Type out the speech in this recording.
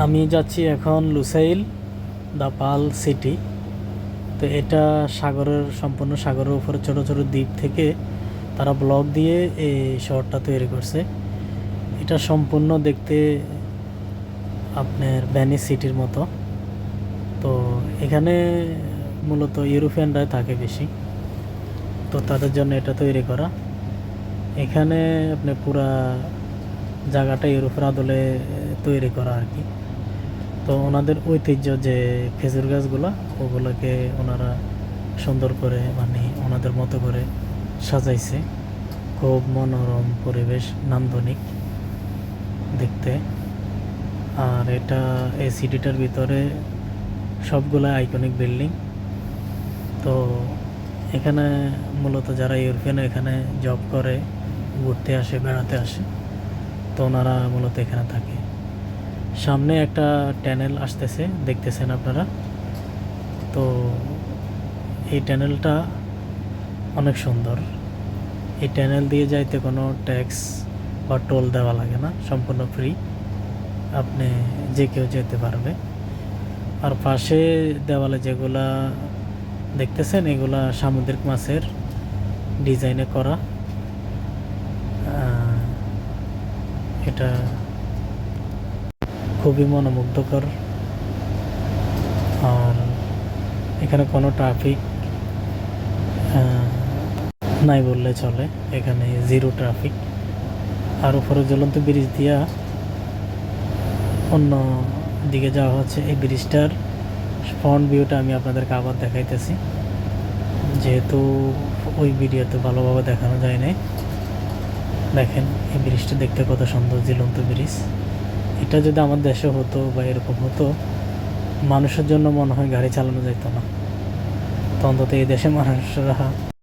আমি যাচ্ছি এখন লুসাইল দ্য পার্ল সিটি। তো এটা সম্পূর্ণ সাগরের উপরে ছোট ছোট দ্বীপ থেকে তারা ব্লক দিয়ে এই শহরটা তৈরি করছে। এটা সম্পূর্ণ দেখতে আপনার ভেনিস সিটির মতো। তো এখানে মূলত ইউরোপিয়ানরাই থাকে বেশি, তো তাদের জন্য এটা তৈরি করা। এখানে আপনি পুরা জায়গাটা ইউরোপের আদলে তৈরি করা আর কি। তো ওনাদের ঐতিহ্য যে খেজুর গাছগুলো, ওগুলোকে ওনারা সুন্দর করে মানে ওনাদের মতো করে সাজাইছে। খুব মনোরম পরিবেশ, নান্দনিক দেখতে। আর এটা এই সিটিটার ভিতরে সবগুলো আইকনিক বিল্ডিং। তো এখানে মূলত যারা ইউরোপিয়ান এখানে জব করে, ঘুরতে আসে, বেড়াতে আসে, তো ওনারা মূলত এখানে থাকে। সামনে একটা টানেল আসতেছে, দেখতেছেন আপনারা। তো এই টানেলটা অনেক সুন্দর। এই টানেল দিয়ে যাইতে কোনো ট্যাক্স বা টোল দেওয়া লাগে না, সম্পূর্ণ ফ্রি, আপনি যে কেউ যেতে পারবে। আর পাশে দেওয়ালে যেগুলা দেখতেছেন, এগুলা সামুদ্রিক মাছের ডিজাইনে করা। এটা খুবই মনোমুগ্ধকর। আর এখানে কোনো ট্রাফিক নাই বললে চলে, এখানে জিরো ট্রাফিক। আর উপরে জ্বলন্ত ব্রিজ দিয়া অন্য দিকে যাওয়া হচ্ছে। এই ব্রিজটার ফ্রন্ট ভিউটা আমি আপনাদেরকে আবার দেখাইতেছি, যেহেতু ওই ভিডিওতে ভালোভাবে দেখানো যায় নাই। দেখেন এই ব্রিজটা দেখতে কত সুন্দর, ঝুলন্ত ব্রিজ। এটা যদি আমার দেশে হতো বা এরকম হতো, মানুষের জন্য মনে হয় গাড়ি চালানো যেত না। তো অন্তত এই দেশে মানুষরা